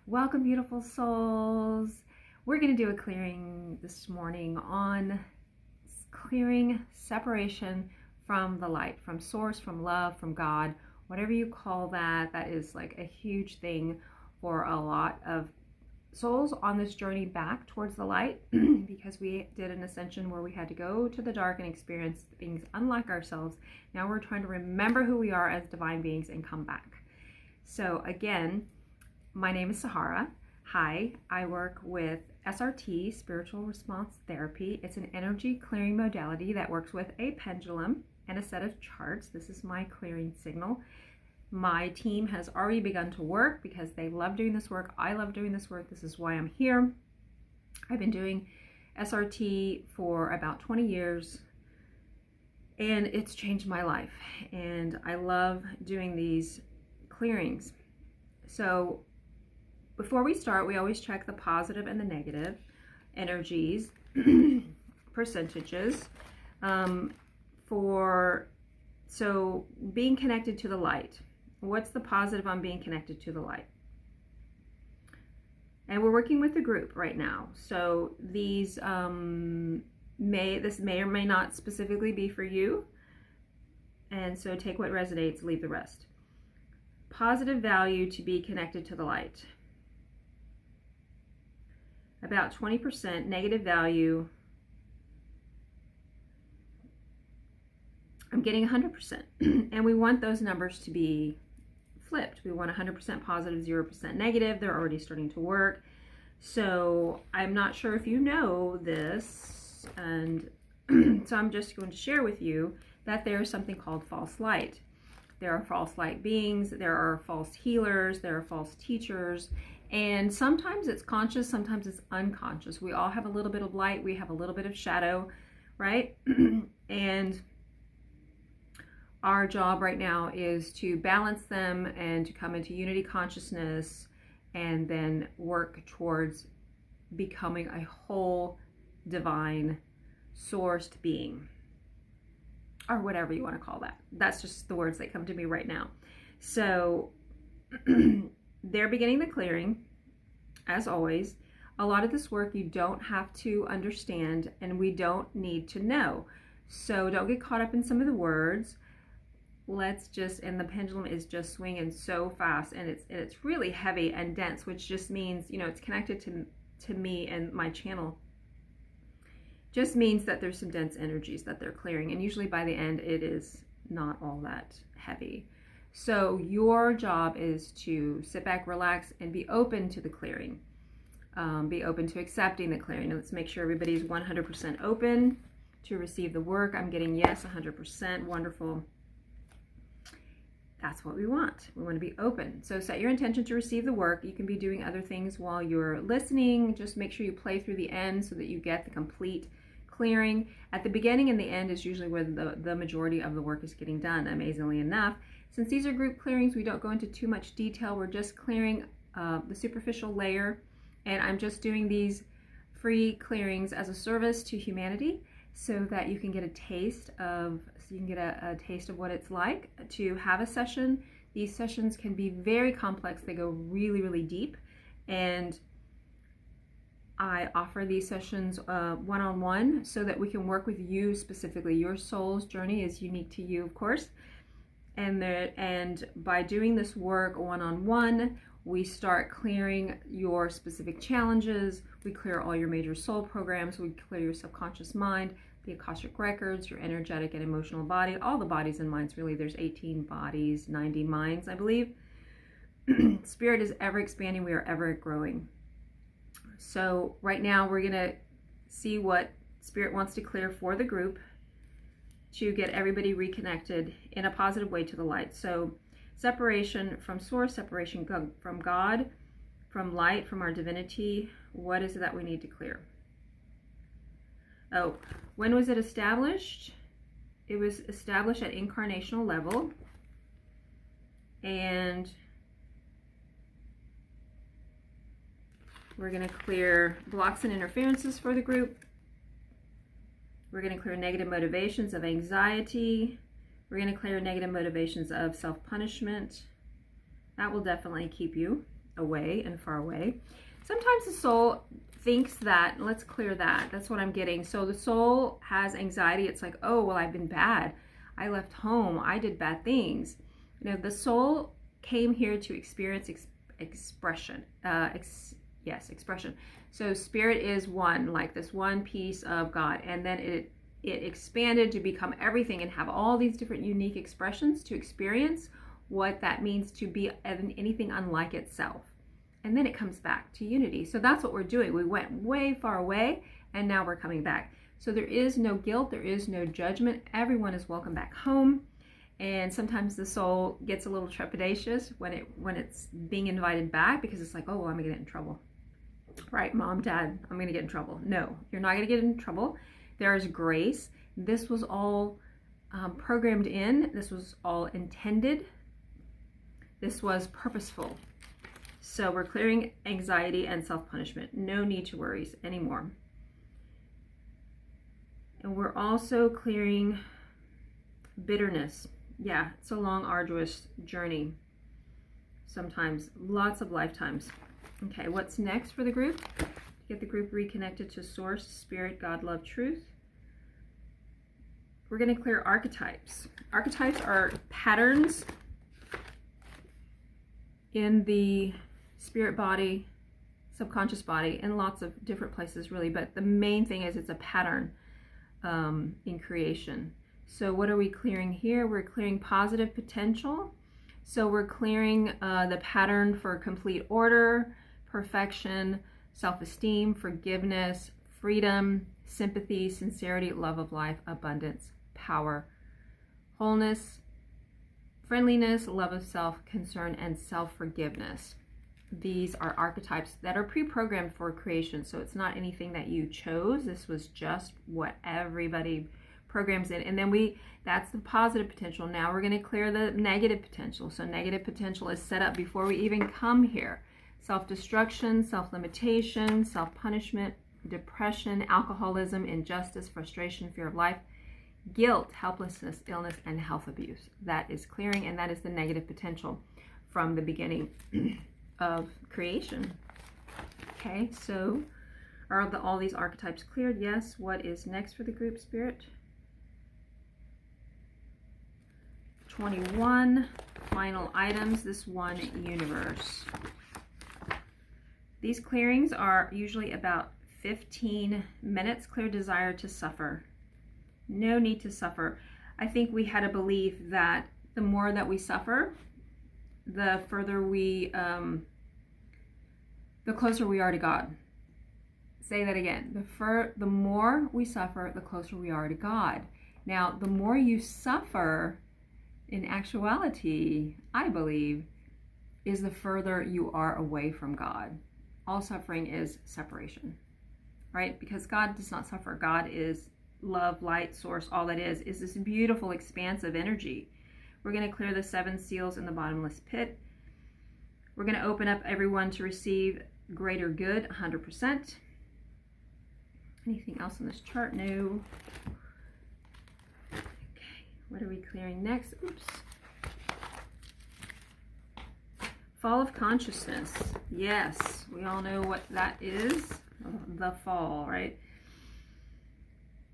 Welcome, beautiful souls. We're going to do a clearing this morning on clearing separation from the light, from source, from love, from God, whatever you call that. That is like a huge thing for a lot of souls on this journey back towards the light because we did an ascension where we had to go to the dark and experience things unlike ourselves. Now we're trying to remember who we are as divine beings and come back. So again, my name is Sahara. Hi, I work with SRT, Spiritual Response Therapy. It's an energy clearing modality that works with a pendulum and a set of charts. This is my clearing signal. My team has already begun to work because they love doing this work. I love doing this work. This is why I'm here. I've been doing SRT for about 20 years and it's changed my life. And I love doing these clearings. So before we start, we always check the positive and the negative energies, percentages, so being connected to the light. What's the positive on being connected to the light? And we're working with a group right now. So these this may or may not specifically be for you. And so take what resonates, leave the rest. Positive value to be connected to the light. About 20%. Negative value, I'm getting 100%. And we want those numbers to be flipped. We want 100% positive, 0% negative. They're already starting to work. So I'm not sure if you know this, and so I'm just going to share with you that there is something called false light. There are false light beings, there are false healers, there are false teachers, and sometimes it's conscious, sometimes it's unconscious. We all have a little bit of light, we have a little bit of shadow, right? And our job right now is to balance them and to come into unity consciousness and then work towards becoming a whole divine sourced being, or whatever you want to call that. That's just the words that come to me right now. So they're beginning the clearing, as always. A lot of this work you don't have to understand and we don't need to know. So don't get caught up in some of the words. Let's just, and the pendulum is just swinging so fast, and it's really heavy and dense, which just means, you know, it's connected to me and my channel. Just means that there's some dense energies that they're clearing, and usually by the end it is not all that heavy. So your job is to sit back, relax, and be open to the clearing. Be open to accepting the clearing. Let's make sure everybody's 100% open to receive the work. I'm getting yes, 100%. Wonderful. That's what we want. We want to be open. So set your intention to receive the work. You can be doing other things while you're listening. Just make sure you play through the end so that you get the complete clearing. At the beginning and the end is usually where the majority of the work is getting done, amazingly enough. Since these are group clearings, we don't go into too much detail. We're just clearing the superficial layer, and I'm just doing these free clearings as a service to humanity so that you can get a taste of what it's like to have a session. These sessions can be very complex. They go really, really deep, and I offer these sessions one-on-one so that we can work with you specifically. Your soul's journey is unique to you, of course, and by doing this work one-on-one, we start clearing your specific challenges. We clear all your major soul programs. We clear your subconscious mind, the Akashic records, your energetic and emotional body, all the bodies and minds, really. There's 18 bodies, 90 minds, I believe. Spirit is ever expanding. We are ever growing. So right now we're going to see what Spirit wants to clear for the group to get everybody reconnected in a positive way to the light. So separation from source, separation from God, from light, from our divinity. What is it that we need to clear? Oh, when was it established? It was established at incarnational level. And we're going to clear blocks and interferences for the group. We're going to clear negative motivations of anxiety. We're going to clear negative motivations of self-punishment. That will definitely keep you away and far away. Sometimes the soul thinks that, let's clear that. That's what I'm getting. So the soul has anxiety. It's like, oh, well, I've been bad. I left home. I did bad things. You know, the soul came here to experience expression. Expression. So spirit is one, like this one piece of God. And then it expanded to become everything and have all these different unique expressions to experience what that means to be anything unlike itself. And then it comes back to unity. So that's what we're doing. We went way far away and now we're coming back. So there is no guilt, there is no judgment. Everyone is welcome back home. And sometimes the soul gets a little trepidatious when it's being invited back, because it's like, oh, well, I'm gonna get in trouble. Right, mom, dad, I'm gonna get in trouble. No, you're not gonna get in trouble. There is grace. This was all programmed in. This was all intended. This was purposeful. So we're clearing anxiety and self-punishment. No need to worry anymore. And we're also clearing bitterness. Yeah, it's a long, arduous journey. Sometimes, lots of lifetimes. Okay, what's next for the group? Get the group reconnected to source, spirit, God, love, truth. We're going to clear archetypes. Archetypes are patterns in the spirit body, subconscious body, and lots of different places really, but the main thing is it's a pattern in creation. So what are we clearing here? We're clearing positive potential. So we're clearing the pattern for complete order, perfection, self-esteem, forgiveness, freedom, sympathy, sincerity, love of life, abundance, power, wholeness, friendliness, love of self, concern, and self-forgiveness. These are archetypes that are pre-programmed for creation. So it's not anything that you chose. This was just what everybody programs in. And then that's the positive potential. Now we're going to clear the negative potential. So negative potential is set up before we even come here. Self-destruction, self-limitation, self-punishment, depression, alcoholism, injustice, frustration, fear of life, guilt, helplessness, illness, and health abuse. That is clearing, and that is the negative potential from the beginning of creation. Okay, so are all these archetypes cleared? Yes. What is next for the group, spirit? 21 final items, this one universe. These clearings are usually about 15 minutes. Clear desire to suffer. No need to suffer. I think we had a belief that the more that we suffer, the further we, the closer we are to God. Say that again. The more we suffer, the closer we are to God. Now, the more you suffer, in actuality, I believe, is the further you are away from God. All suffering is separation, right? Because God does not suffer. God is love, light, source. All that is this beautiful, expansive energy. We're going to clear the 7 seals in the bottomless pit. We're going to open up everyone to receive greater good, 100%. Anything else on this chart? No. What are we clearing next? Oops. Fall of consciousness. Yes, we all know what that is. The fall, right?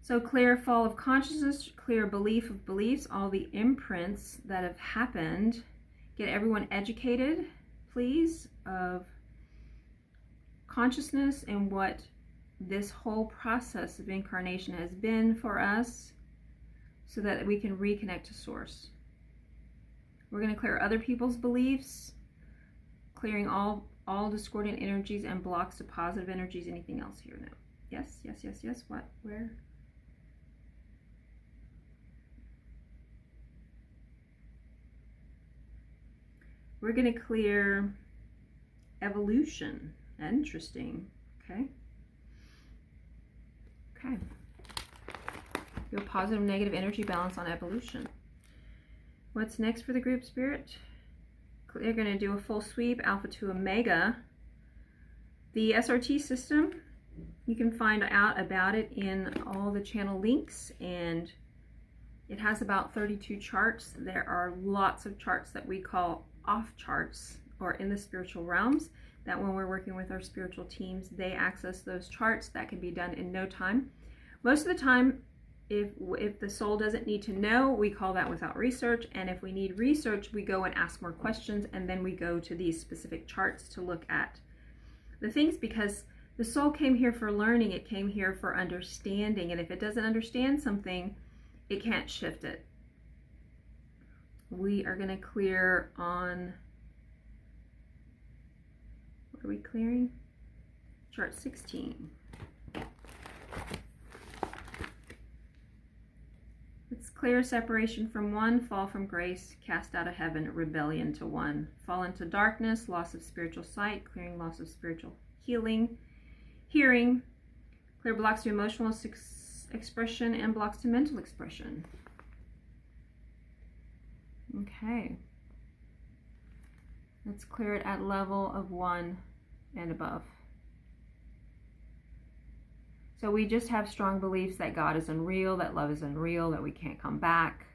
So clear fall of consciousness, clear belief of beliefs, all the imprints that have happened. Get everyone educated, please, of consciousness and what this whole process of incarnation has been for us, so that we can reconnect to source. We're going to clear other people's beliefs, clearing all discordant energies and blocks to positive energies. Anything else here? No. Yes, yes, yes, yes. What? Where? We're going to clear evolution. Interesting. Okay. Okay. Do a positive negative energy balance on evolution. What's next for the group, spirit? They're going to do a full sweep, alpha to omega. The SRT system, you can find out about it in all the channel links, and it has about 32 charts. There are lots of charts that we call off charts, or in the spiritual realms, that when we're working with our spiritual teams, they access those charts. That can be done in no time. Most of the time, if the soul doesn't need to know, we call that without research. And if we need research, we go and ask more questions, and then we go to these specific charts to look at the things, because the soul came here for learning. It came here for understanding. And if it doesn't understand something, it can't shift it. We are going to clear on, what are we clearing? Chart 16. It's clear separation from one, fall from grace, cast out of heaven, rebellion to one, fall into darkness, loss of spiritual sight, clearing loss of spiritual healing, hearing, clear blocks to emotional expression and blocks to mental expression. Okay. Let's clear it at level of 1 and above. So we just have strong beliefs that God is unreal, that love is unreal, that we can't come back.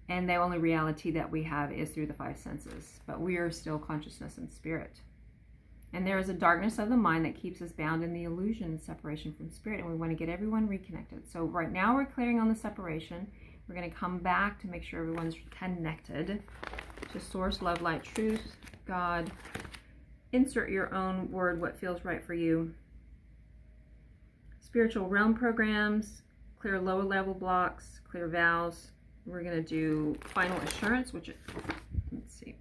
And the only reality that we have is through the 5 senses. But we are still consciousness and spirit. And there is a darkness of the mind that keeps us bound in the illusion of separation from spirit. And we want to get everyone reconnected. So right now we're clearing on the separation. We're going to come back to make sure everyone's connected to source, love, light, truth, God. Insert your own word, what feels right for you. Spiritual realm programs, clear lower level blocks, clear vows. We're going to do final assurance, which is, let's see,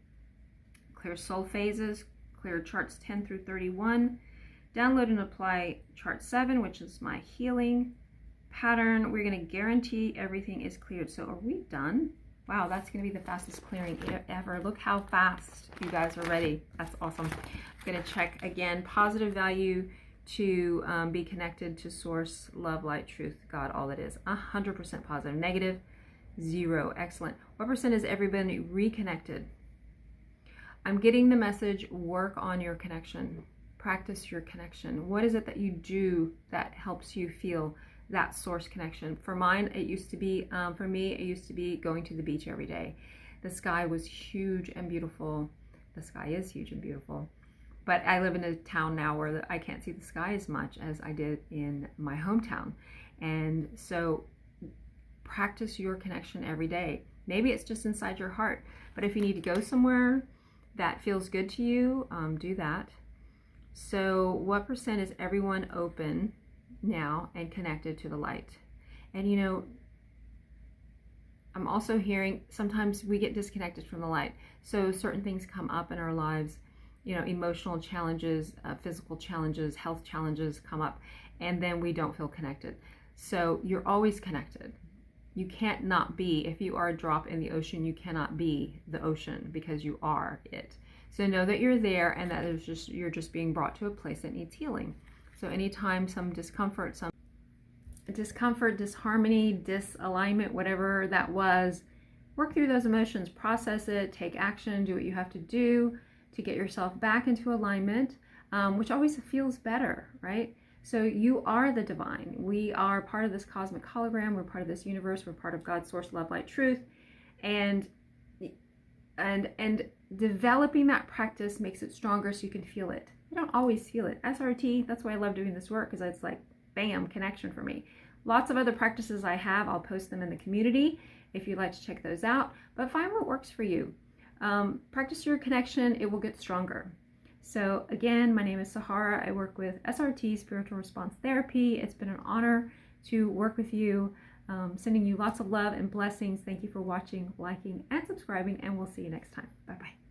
clear soul phases, clear charts 10 through 31. Download and apply chart 7, which is my healing pattern. We're going to guarantee everything is cleared. So are we done? Wow, that's going to be the fastest clearing ever. Look how fast you guys are ready. That's awesome. I'm going to check again. Positive value to be connected to source, love, light, truth, God, all that is. 100% positive. Negative, 0. Excellent. What percent is everybody reconnected? I'm getting the message, work on your connection. Practice your connection. What is it that you do that helps you feel that source connection? For mine, it used to be, for me, it used to be going to the beach every day. The sky was huge and beautiful. The sky is huge and beautiful. But I live in a town now where I can't see the sky as much as I did in my hometown. And so practice your connection every day. Maybe it's just inside your heart. But if you need to go somewhere that feels good to you, do that. So what percent is everyone open now and connected to the light? And you know, I'm also hearing sometimes we get disconnected from the light. So certain things come up in our lives, you know, emotional challenges, physical challenges, health challenges come up, and then we don't feel connected. So you're always connected. You can't not be. If you are a drop in the ocean, you cannot be the ocean because you are it. So know that you're there and that you're just being brought to a place that needs healing. So anytime some discomfort, disharmony, disalignment, whatever that was, work through those emotions, process it, take action, do what you have to do to get yourself back into alignment, which always feels better, right? So you are the divine. We are part of this cosmic hologram. We're part of this universe. We're part of God's source, love, light, truth. And developing that practice makes it stronger so you can feel it. You don't always feel it. SRT, that's why I love doing this work, because it's like, bam, connection for me. Lots of other practices I have. I'll post them in the community if you'd like to check those out. But find what works for you. Practice your connection. It will get stronger. So again, my name is Sahara. I work with SRT, Spiritual Response Therapy. It's been an honor to work with you. Sending you lots of love and blessings. Thank you for watching, liking, and subscribing, and we'll see you next time. Bye-bye.